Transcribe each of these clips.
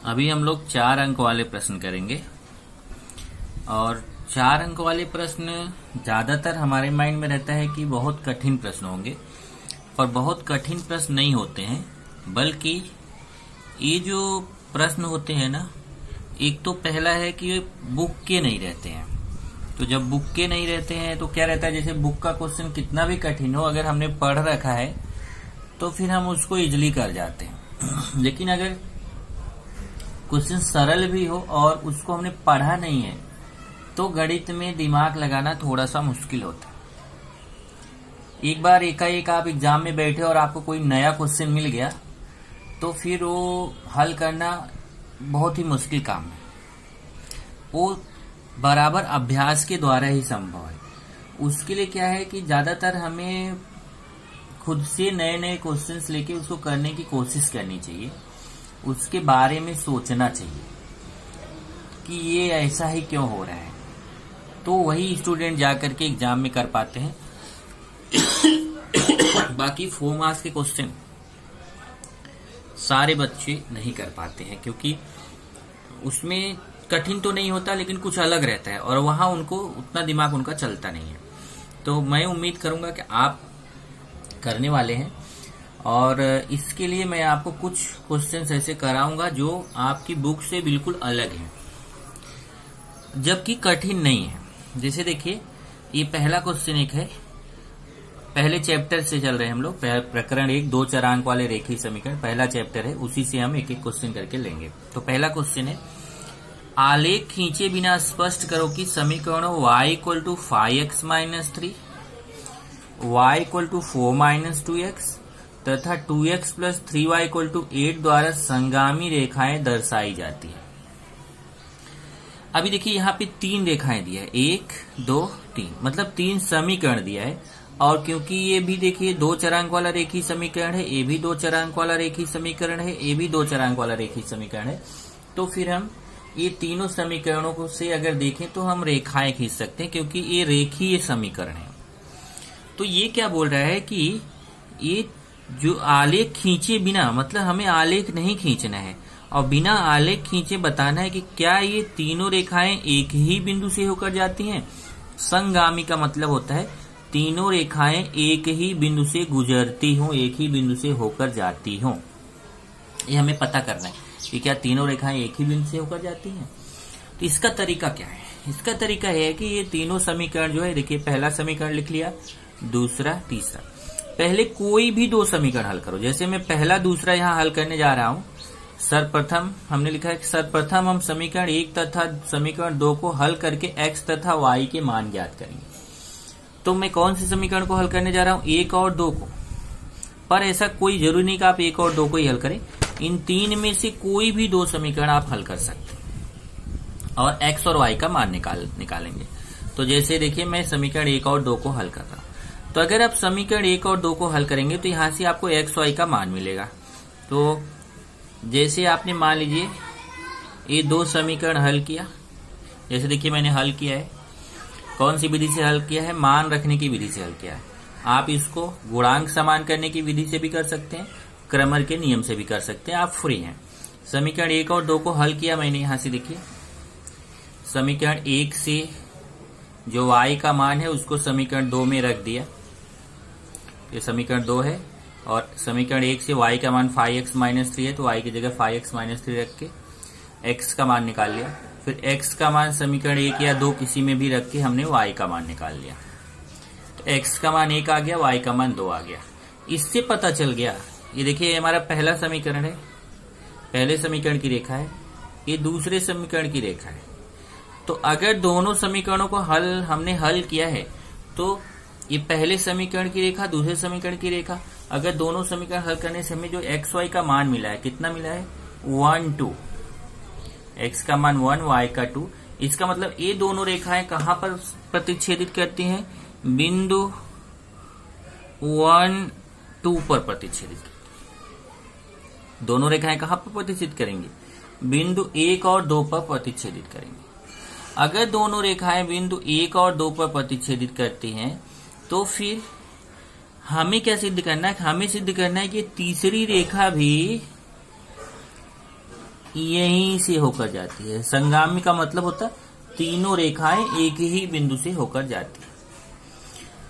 अभी हम लोग 4 अंक वाले प्रश्न करेंगे और 4 अंक वाले प्रश्न ज्यादातर हमारे माइंड में रहता है कि बहुत कठिन प्रश्न होंगे, और बहुत कठिन प्रश्न नहीं होते हैं, बल्कि ये जो प्रश्न होते हैं ना, एक तो पहला है कि ये बुक के नहीं रहते हैं। तो जब बुक के नहीं रहते हैं तो क्या रहता है, जैसे बुक का क्वेश्चन कितना भी कठिन हो, अगर हमने पढ़ रखा है तो फिर हम उसको इजीली कर जाते हैं। लेकिन अगर क्वेश्चन सरल भी हो और उसको हमने पढ़ा नहीं है तो गणित में दिमाग लगाना थोड़ा सा मुश्किल होता है। एक बार एकाएक आप एग्जाम में बैठे और आपको कोई नया क्वेश्चन मिल गया तो फिर वो हल करना बहुत ही मुश्किल काम है। वो बराबर अभ्यास के द्वारा ही संभव है। उसके लिए क्या है कि ज्यादातर हमें खुद से नए नए क्वेश्चंस लेके उसको करने की कोशिश करनी चाहिए, उसके बारे में सोचना चाहिए कि ये ऐसा ही क्यों हो रहा है, तो वही स्टूडेंट जाकर के एग्जाम में कर पाते हैं। बाकी 4 मार्क्स के क्वेश्चन सारे बच्चे नहीं कर पाते हैं, क्योंकि उसमें कठिन तो नहीं होता लेकिन कुछ अलग रहता है और वहां उनको उतना दिमाग उनका चलता नहीं है। तो मैं उम्मीद करूंगा कि आप करने वाले हैं, और इसके लिए मैं आपको कुछ क्वेश्चंस ऐसे कराऊंगा जो आपकी बुक से बिल्कुल अलग हैं, जबकि कठिन नहीं है। जैसे देखिए, ये पहला क्वेश्चन एक है, पहले चैप्टर से चल रहे हैं हम लोग, प्रकरण 1 2 चरांक वाले रेखीय समीकरण पहला चैप्टर है, उसी से हम एक एक क्वेश्चन करके लेंगे। तो पहला क्वेश्चन है, आलेख खींचे बिना स्पष्ट करो कि समीकरणों y equal to 5x minus 3, y equal to 4 minus 2x तथा 2x plus 3y equal to 8 द्वारा संगामी रेखाएं दर्शाई जाती है। अभी देखिए यहाँ पे 3 रेखाएं दिया है, 1 2 3, मतलब 3 समीकरण दिया है। और क्योंकि ये भी देखिए 2 चरांक वाला रेखीय समीकरण है, ये भी 2 चरांक वाला रेखीय समीकरण है, ये भी 2 चरांक वाला रेखीय समीकरण है, तो फिर हम ये तीनों समीकरणों को से अगर देखें तो हम रेखाएं खींच सकते हैं, क्योंकि ये रेखीय समीकरण है। तो ये क्या बोल रहा है कि ये जो आलेख खींचे बिना, मतलब हमें आलेख नहीं खींचना है और बिना आलेख खींचे बताना है कि क्या ये तीनों रेखाएं एक ही बिंदु से होकर जाती हैं। संगामी का मतलब होता है तीनों रेखाएं एक ही बिंदु से गुजरती हों, एक ही बिंदु से होकर जाती हों। ये हमें पता करना है कि क्या तीनों रेखाएं एक ही बिंदु से होकर जाती हैं। तो इसका तरीका क्या है? इसका तरीका है कि ये तीनों समीकरण जो है, देखिए पहला समीकरण लिख लिया, दूसरा तीसरा। पहले कोई भी 2 समीकरण हल करो। जैसे मैं पहला दूसरा यहाँ हल करने जा रहा हूँ। सर्वप्रथम हमने लिखा है कि सर्वप्रथम हम समीकरण 1 तथा समीकरण 2 को हल करके x तथा y के मान ज्ञात करेंगे। तो मैं कौन से समीकरण को हल करने जा रहा हूँ? 1 और 2 को। पर ऐसा कोई जरूरी नहीं कि आप 1 और 2 को ही हल करें, इन 3 में से कोई भी 2 समीकरण आप हल कर सकते हैं और x और y का मान निकालेंगे। तो जैसे देखिए, मैं समीकरण 1 और 2 को हल कर रहा हूं, तो अगर आप समीकरण 1 और 2 को हल करेंगे तो यहां से आपको x y का मान मिलेगा। तो जैसे आपने मान लीजिए ये 2 समीकरण हल किया, जैसे देखिए मैंने हल किया है, कौन सी विधि से हल किया है? मान रखने की विधि से हल किया है। आप इसको गुणांक समान करने की विधि से भी कर सकते हैं, क्रमर के नियम से भी कर सकते हैं, आप फ्री हैं। समीकरण 1 और 2 को हल किया मैंने, यहां से देखिए समीकरण 1 से जो y का मान है उसको समीकरण 2 में रख दिया, ये समीकरण 2 है, और समीकरण 1 से y का मान 5x माइनस 3 है, तो y की जगह 5x माइनस 3 रख के x का मान निकाल लिया। फिर x का मान समीकरण 1 या 2 किसी में भी रख के हमने y का मान निकाल लिया। तो x का मान 1 आ गया, y का मान 2 आ गया। इससे पता चल गया, ये देखिए हमारा पहला समीकरण है, पहले समीकरण की रेखा है, ये दूसरे समीकरण की रेखा है। तो अगर दोनों समीकरणों को हमने हल किया है तो ये पहले समीकरण की रेखा, दूसरे समीकरण की रेखा, अगर दोनों समीकरण हल करने से हमें जो एक्स वाई का मान मिला है, कितना मिला है? 1 2, एक्स का मान 1, वाई का 2। इसका मतलब ये दोनों रेखाएं कहां पर प्रतिच्छेदित करती हैं? बिंदु 1 2 पर प्रतिच्छेदित करती हैं। दोनों रेखाएं कहां पर प्रतिच्छेदित करेंगी? बिंदु 1 और 2 पर प्रतिच्छेदित करेंगे। अगर दोनों रेखाएं बिंदु 1 और 2 पर प्रतिच्छेदित करती हैं तो फिर हमें क्या सिद्ध करना है? हमें सिद्ध करना है कि तीसरी रेखा भी यहीं से होकर जाती है। संगामी का मतलब होता है तीनों रेखाएं एक ही बिंदु से होकर जाती है।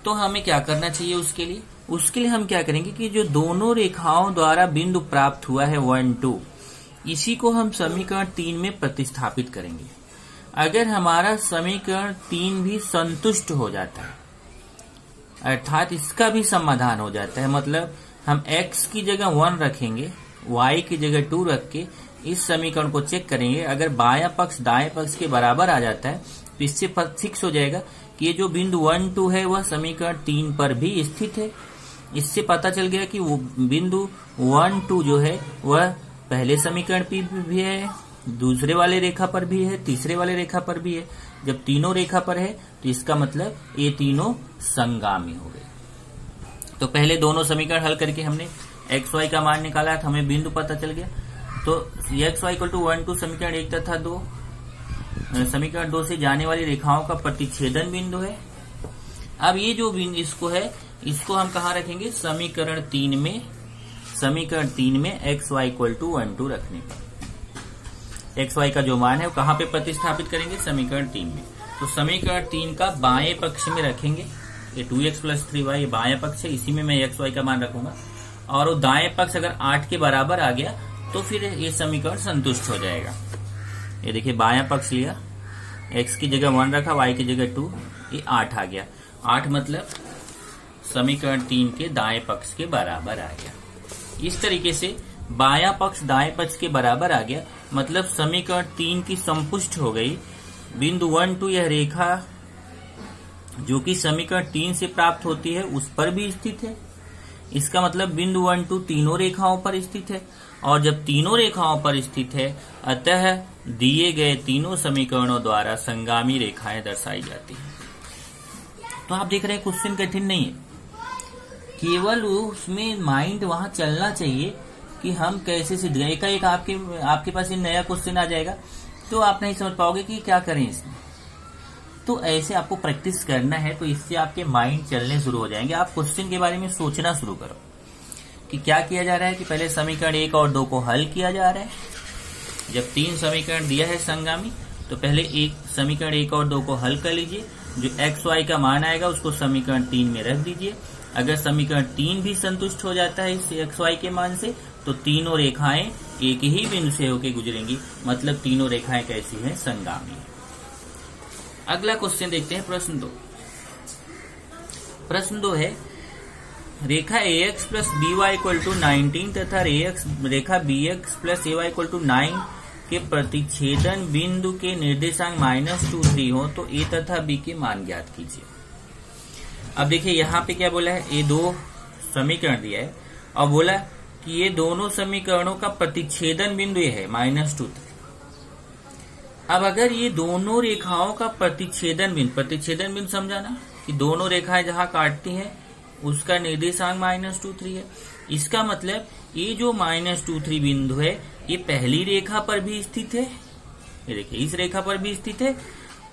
तो हमें क्या करना चाहिए उसके लिए हम क्या करेंगे कि जो दोनों रेखाओं द्वारा बिंदु प्राप्त हुआ है 1, 2, इसी को हम समीकरण 3 में प्रतिस्थापित करेंगे। अगर हमारा समीकरण 3 भी संतुष्ट हो जाता है, अर्थात इसका भी समाधान हो जाता है, मतलब हम x की जगह 1 रखेंगे, y की जगह 2 रख के इस समीकरण को चेक करेंगे। अगर बायां पक्ष दाएं पक्ष के बराबर आ जाता है तो इससे फिक्स हो जाएगा कि ये जो बिंदु 1, 2 है वह समीकरण 3 पर भी स्थित है। इससे पता चल गया कि वो बिंदु 1, 2 जो है वह पहले समीकरण पर भी है, दूसरे वाले रेखा पर भी है, तीसरे वाले रेखा पर भी है। जब तीनों रेखा पर है तो इसका मतलब ये तीनों संगामी हो गए। तो पहले दोनों समीकरण हल करके हमने एक्स वाई का मान निकाला था, हमें बिंदु पता चल गया। तो एक्स वाई इक्वल टू 1, 2 समीकरण 1 तथा 2, समीकरण 2 से जाने वाली रेखाओं का प्रतिच्छेदन बिंदु है। अब ये जो बिंदु इसको है, इसको हम कहाँ रखेंगे? समीकरण 3 में। समीकरण 3 में एक्स वाई इक्वल टू 1, 2 रखने पर एक्स वाई का जो मान है वो कहाँ पे प्रतिस्थापित करेंगे? समीकरण 3 में। तो समीकरण 3 का बाएं पक्ष में रखेंगे, ये 2x + 3y ये बाएं पक्ष है, इसी में मैं एक्स वाई का मान रखूंगा। और वो दाएं पक्ष अगर 8 के बराबर आ गया तो फिर ये समीकरण संतुष्ट हो जाएगा। ये देखिए बायां पक्ष लिया, x की जगह 1 रखा, y की जगह 2, ये 8 आ गया। 8 मतलब समीकरण 3 के दाएं पक्ष के बराबर आ गया। इस तरीके से बायां पक्ष दाएं पक्ष के बराबर आ गया, मतलब समीकरण 3 की संपुष्ट हो गई। बिंदु 1, 2 यह रेखा जो कि समीकरण 3 से प्राप्त होती है उस पर भी स्थित है। इसका मतलब बिंदु 1, 2 तीनों रेखाओं पर स्थित है, और जब तीनों रेखाओं पर स्थित है अतः दिए गए तीनों समीकरणों द्वारा संगामी रेखाएं दर्शाई जाती हैं। तो आप देख रहे हैं क्वेश्चन कठिन नहीं है, केवल उसमें माइंड वहां चलना चाहिए कि हम कैसे सिद्ध करें। एकाएक आपके पास ये नया क्वेश्चन आ जाएगा तो आप नहीं समझ पाओगे कि क्या करें इसमें। तो ऐसे आपको प्रैक्टिस करना है, तो इससे आपके माइंड चलने शुरू हो जाएंगे। आप क्वेश्चन के बारे में सोचना शुरू करो कि क्या किया जा रहा है कि पहले समीकरण 1 और 2 को हल किया जा रहा है। जब 3 समीकरण दिया है संगामी तो पहले समीकरण 1 और 2 को हल कर लीजिए। जो एक्स वाई का मान आएगा उसको समीकरण 3 में रख दीजिए। अगर समीकरण 3 भी संतुष्ट हो जाता है इस एक्स वाई के मान से तो तीनों रेखाएं एक ही बिंदु से होकर गुजरेंगी, मतलब तीनों रेखाएं कैसी हैं? संगामी। अगला क्वेश्चन देखते हैं, प्रश्न 2। प्रश्न 2 है रेखा AX + BY = 19 तथा रेखा BX + AY = 9 के प्रतिच्छेदन बिंदु के निर्देशांक -2, 3 हो तो A तथा B के मान ज्ञात कीजिए। अब देखिए यहाँ पे क्या बोला है, ये 2 समीकरण दिया है और बोला कि ये दोनों समीकरणों का प्रतिच्छेदन बिंदु ये है -2, 3। अब अगर ये दोनों रेखाओं का प्रतिच्छेदन बिंदु समझाना कि दोनों रेखाएं जहां काटती हैं उसका निर्देशांक -2, 3 है। इसका मतलब ये जो -2, 3 बिंदु है ये पहली रेखा पर भी स्थित है, ये देखिए इस रेखा पर भी स्थित है,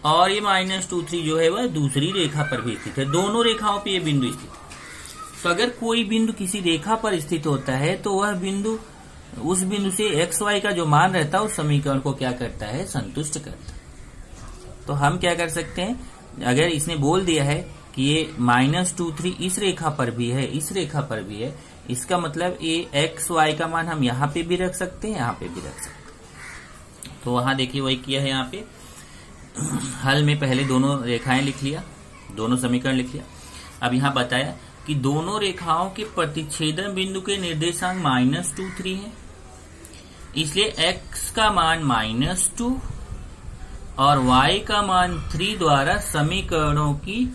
और ये -2, 3 जो है वह दूसरी रेखा पर भी स्थित है। दोनों रेखाओं पे ये बिंदु स्थित है। तो अगर कोई बिंदु किसी रेखा पर स्थित होता है तो वह बिंदु उस बिंदु से एक्स वाई का जो मान रहता है उस समीकरण को क्या करता है? संतुष्ट करता है। तो हम क्या कर सकते हैं, अगर इसने बोल दिया है कि ये -2, 3 इस रेखा पर भी है, इस रेखा पर भी है, इसका मतलब ये एक्स वाई का मान हम यहाँ पे भी रख सकते हैं, यहाँ पे भी रख सकते हैं। तो वहां देखिए वही किया है, यहाँ पे हल में पहले दोनों रेखाएं लिख लिया, दोनों समीकरण लिख लिया। अब यहाँ बताया कि दोनों रेखाओं के प्रतिच्छेदन बिंदु के निर्देशांक -2, 3 है, इसलिए x का मान -2 और y का मान 3 द्वारा समीकरणों की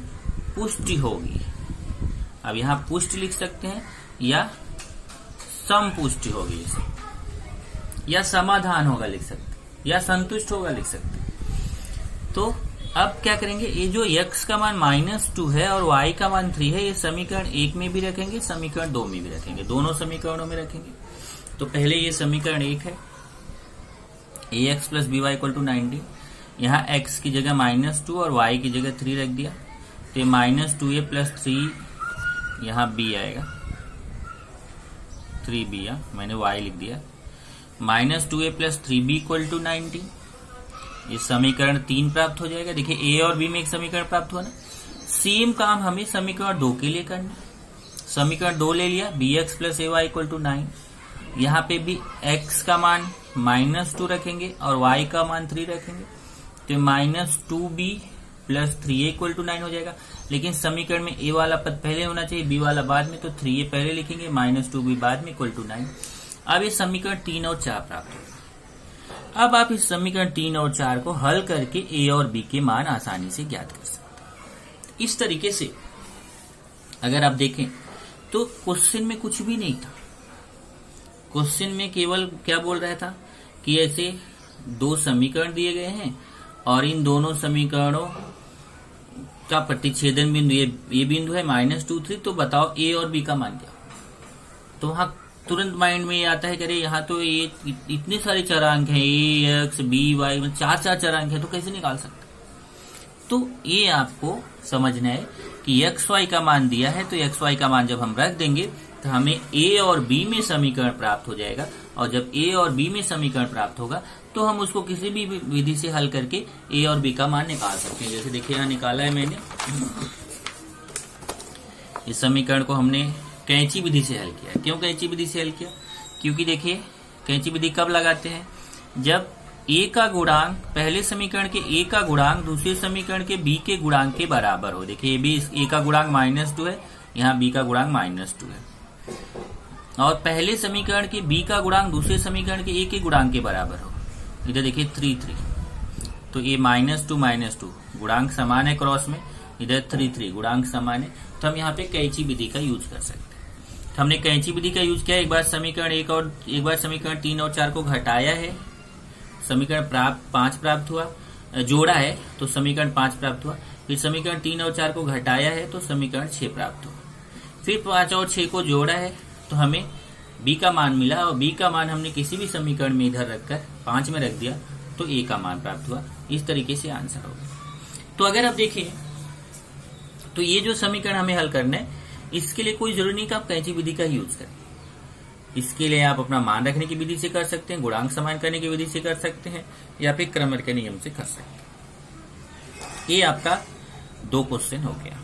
पुष्टि होगी। अब यहाँ पुष्टि लिख सकते हैं या समपुष्टि होगी, या समाधान होगा लिख सकते हैं, या संतुष्ट होगा लिख सकते हैं। तो अब क्या करेंगे, ये जो x का मान -2 है और y का मान 3 है, ये समीकरण 1 में भी रखेंगे, समीकरण 2 में भी रखेंगे, दोनों समीकरणों में रखेंगे। तो पहले ये समीकरण 1 है, AX + BY = 19। यहाँ x की जगह -2 और y की जगह 3 रख दिया, तो -2a + 3 यहाँ b आएगा, 3b, मैंने y लिख दिया। -2a + 3b = 90। ये समीकरण 3 प्राप्त हो जाएगा। देखिए ए और बी में एक समीकरण प्राप्त हुआ ना। सेम काम हमें समीकरण 2 के लिए करना। समीकरण 2 ले लिया, bx + ay = 9। यहाँ पे भी x का मान -2 रखेंगे और y का मान 3 रखेंगे, तो -2b + 3a = 9 हो जाएगा। लेकिन समीकरण में a वाला पद पहले होना चाहिए, b वाला बाद में, तो 3a पहले लिखेंगे, -2b बाद में = 9। अब ये समीकरण 3 और 4 प्राप्त होगा। अब आप इस समीकरण 3 और 4 को हल करके a और b के मान आसानी से ज्ञात कर सकते हैं। इस तरीके से अगर आप देखें तो क्वेश्चन में कुछ भी नहीं था। क्वेश्चन में केवल क्या बोल रहा था कि ऐसे 2 समीकरण दिए गए हैं और इन दोनों समीकरणों का प्रतिच्छेदन बिंदु ये बिंदु है -2, 3, तो बताओ a और b का मान क्या। तो वहां तुरंत माइंड में ये आता है कि अरे यहाँ तो ये इतने सारे चरांक हैं, a, x, b, y, 4 चरांक है, तो कैसे निकाल सकते। तो ये आपको समझना है कि x, y का मान दिया है, तो x, y का मान जब हम रख देंगे तो हमें a और b में समीकरण प्राप्त हो जाएगा। और जब a और b में समीकरण प्राप्त होगा तो हम उसको किसी भी विधि से हल करके a और b का मान निकाल सकते हैं। जैसे देखिए यहाँ निकाला है मैंने, इस समीकरण को हमने कैंची विधि से हल किया। क्यों कैंची विधि से हल किया? क्योंकि देखिए कैंची विधि कब लगाते हैं, जब a का गुणांक पहले समीकरण के a का गुणांक दूसरे समीकरण के b के गुणांक के बराबर हो। देखिए a का गुणांक -2 है, यहाँ b का गुणांक -2 है, और पहले समीकरण के b का गुणांक दूसरे समीकरण के a के गुणांक के बराबर हो। इधर देखिए 3, 3, तो ये -2 गुणांक समान है क्रॉस में, इधर 3, 3 गुणांक समान है, तो हम यहाँ पे कैंची विधि का यूज कर सकते हैं। तो हमने कैंची विधि का यूज किया। एक बार समीकरण 1 और एक बार समीकरण 3 और 4 को घटाया है, समीकरण 5 प्राप्त हुआ, जोड़ा है तो समीकरण 5 प्राप्त हुआ। फिर समीकरण 3 और 4 को घटाया है तो समीकरण 6 प्राप्त हुआ। फिर 5 और 6 को जोड़ा है तो हमें b का मान मिला, और b का मान हमने किसी भी समीकरण में इधर रखकर 5 में रख दिया तो a का मान प्राप्त हुआ। इस तरीके से आंसर होगा। तो अगर आप देखें तो ये जो समीकरण हमें हल करना है, इसके लिए कोई जरूरी नहीं कि आप कैंची विधि का यूज करें। इसके लिए आप अपना मान रखने की विधि से कर सकते हैं, गुणांक समान करने की विधि से कर सकते हैं, या फिर क्रमर के नियम से कर सकते हैं। ये आपका 2 क्वेश्चन हो गया।